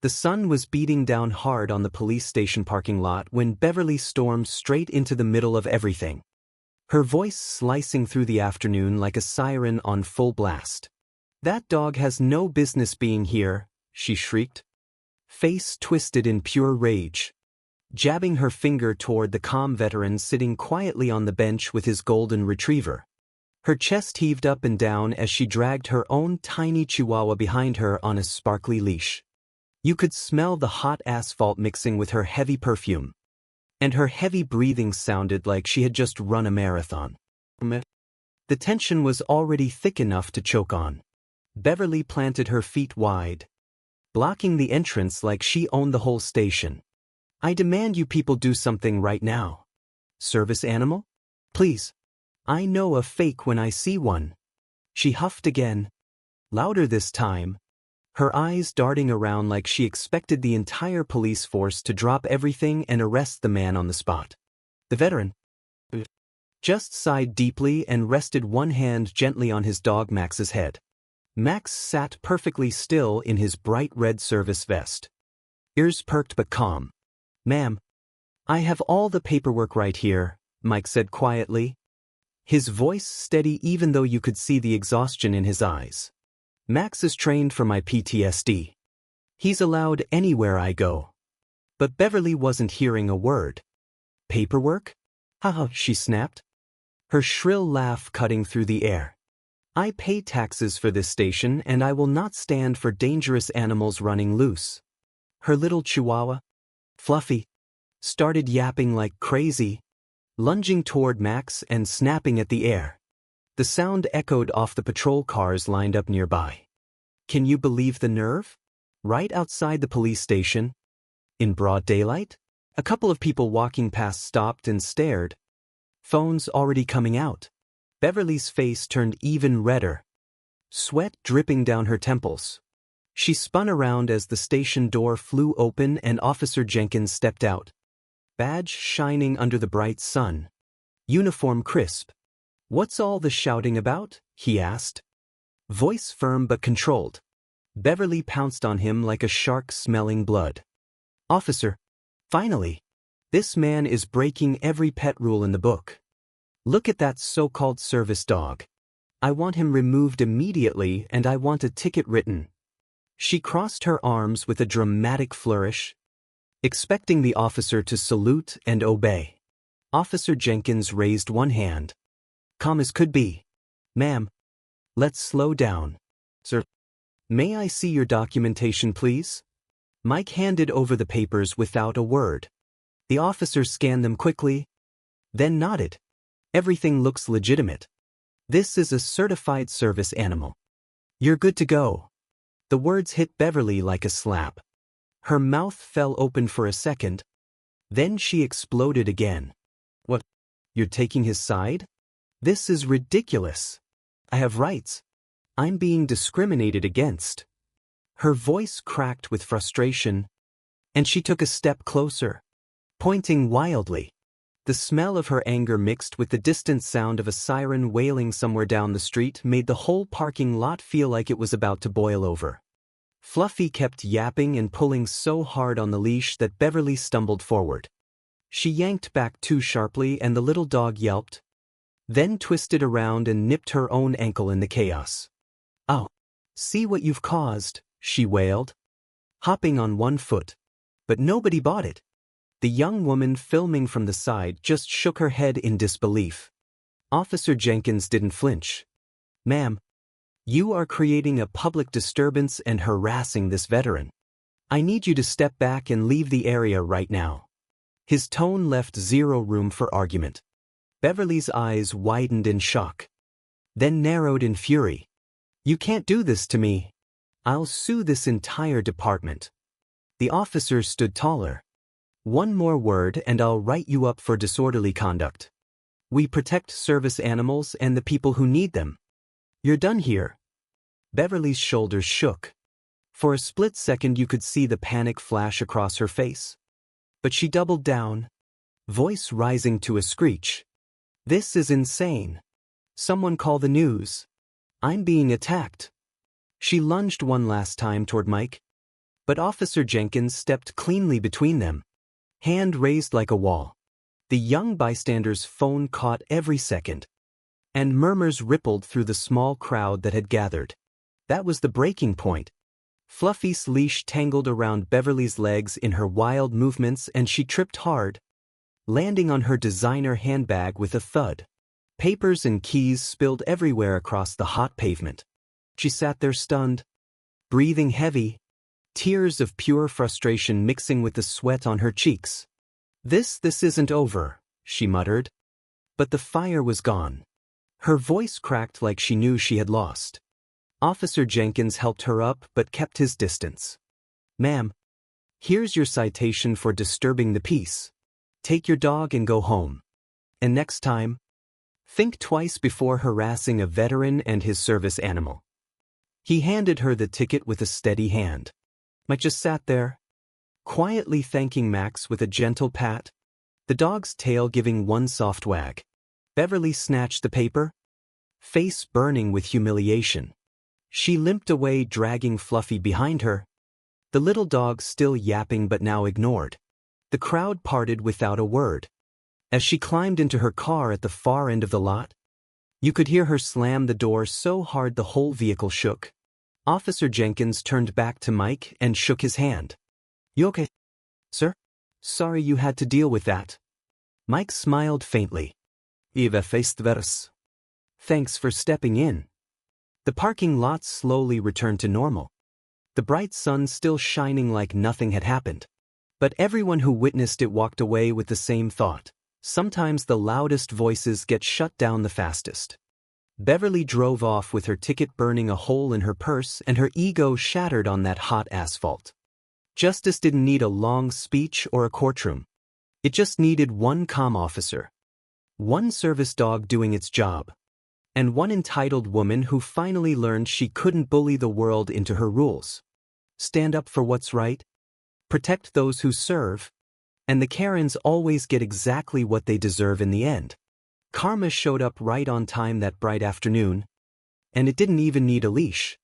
The sun was beating down hard on the police station parking lot when Beverly stormed straight into the middle of everything. Her voice slicing through the afternoon like a siren on full blast. "That dog has no business being here," she shrieked. Face twisted in pure rage. Jabbing her finger toward the calm veteran sitting quietly on the bench with his golden retriever. Her chest heaved up and down as she dragged her own tiny chihuahua behind her on a sparkly leash. You could smell the hot asphalt mixing with her heavy perfume. And her heavy breathing sounded like she had just run a marathon. The tension was already thick enough to choke on. Beverly planted her feet wide, blocking the entrance like she owned the whole station. "I demand you people do something right now." "Service animal? Please. I know a fake when I see one." She huffed again, louder this time, her eyes darting around like she expected the entire police force to drop everything and arrest the man on the spot. The veteran just sighed deeply and rested one hand gently on his dog Max's head. Max sat perfectly still in his bright red service vest. Ears perked but calm. "Ma'am, I have all the paperwork right here," Mike said quietly. His voice steady even though you could see the exhaustion in his eyes. "Max is trained for my PTSD. He's allowed anywhere I go." But Beverly wasn't hearing a word. "Paperwork?" "Haha," she snapped, her shrill laugh cutting through the air. "I pay taxes for this station and I will not stand for dangerous animals running loose." Her little chihuahua, Fluffy, started yapping like crazy, lunging toward Max and snapping at the air. The sound echoed off the patrol cars lined up nearby. Can you believe the nerve? Right outside the police station, in broad daylight, a couple of people walking past stopped and stared, phones already coming out. Beverly's face turned even redder, sweat dripping down her temples. She spun around as the station door flew open and Officer Jenkins stepped out. Badge shining under the bright sun. Uniform crisp. "What's all the shouting about?" he asked. Voice firm but controlled. Beverly pounced on him like a shark smelling blood. "Officer, finally. This man is breaking every pet rule in the book. Look at that so-called service dog. I want him removed immediately and I want a ticket written." She crossed her arms with a dramatic flourish, expecting the officer to salute and obey. Officer Jenkins raised one hand. Calm as could be. "Ma'am, let's slow down." "Sir, may I see your documentation, please?" Mike handed over the papers without a word. The officer scanned them quickly, then nodded. "Everything looks legitimate. This is a certified service animal. You're good to go." The words hit Beverly like a slap. Her mouth fell open for a second. Then she exploded again. "What? You're taking his side? This is ridiculous. I have rights. I'm being discriminated against." Her voice cracked with frustration, and she took a step closer, pointing wildly. The smell of her anger mixed with the distant sound of a siren wailing somewhere down the street made the whole parking lot feel like it was about to boil over. Fluffy kept yapping and pulling so hard on the leash that Beverly stumbled forward. She yanked back too sharply and the little dog yelped, then twisted around and nipped her own ankle in the chaos. "Oh, see what you've caused," she wailed, hopping on one foot. But nobody bought it. The young woman filming from the side just shook her head in disbelief. Officer Jenkins didn't flinch. "Ma'am, you are creating a public disturbance and harassing this veteran. I need you to step back and leave the area right now." His tone left zero room for argument. Beverly's eyes widened in shock, then narrowed in fury. "You can't do this to me. I'll sue this entire department." The officer stood taller. "One more word and I'll write you up for disorderly conduct. We protect service animals and the people who need them. You're done here." Beverly's shoulders shook. For a split second you could see the panic flash across her face. But she doubled down, voice rising to a screech. "This is insane. Someone call the news. I'm being attacked." She lunged one last time toward Mike. But Officer Jenkins stepped cleanly between them, hand raised like a wall. The young bystander's phone caught every second, and murmurs rippled through the small crowd that had gathered. That was the breaking point. Fluffy's leash tangled around Beverly's legs in her wild movements and she tripped hard, landing on her designer handbag with a thud. Papers and keys spilled everywhere across the hot pavement. She sat there stunned, breathing heavy, tears of pure frustration mixing with the sweat on her cheeks. This isn't over," she muttered. But the fire was gone. Her voice cracked like she knew she had lost. Officer Jenkins helped her up but kept his distance. "Ma'am, here's your citation for disturbing the peace. Take your dog and go home. And next time, think twice before harassing a veteran and his service animal." He handed her the ticket with a steady hand. Mike just sat there, quietly thanking Max with a gentle pat, the dog's tail giving one soft wag. Beverly snatched the paper, face burning with humiliation. She limped away, dragging Fluffy behind her, the little dog still yapping but now ignored. The crowd parted without a word. As she climbed into her car at the far end of the lot, you could hear her slam the door so hard the whole vehicle shook. Officer Jenkins turned back to Mike and shook his hand. "You okay, sir? Sorry you had to deal with that." Mike smiled faintly. "Eva faced verse. Thanks for stepping in." The parking lot slowly returned to normal, the bright sun still shining like nothing had happened. But everyone who witnessed it walked away with the same thought. Sometimes the loudest voices get shut down the fastest. Beverly drove off with her ticket burning a hole in her purse and her ego shattered on that hot asphalt. Justice didn't need a long speech or a courtroom. It just needed one calm officer, one service dog doing its job, and one entitled woman who finally learned she couldn't bully the world into her rules. Stand up for what's right, protect those who serve, and the Karens always get exactly what they deserve in the end. Karma showed up right on time that bright afternoon, and it didn't even need a leash.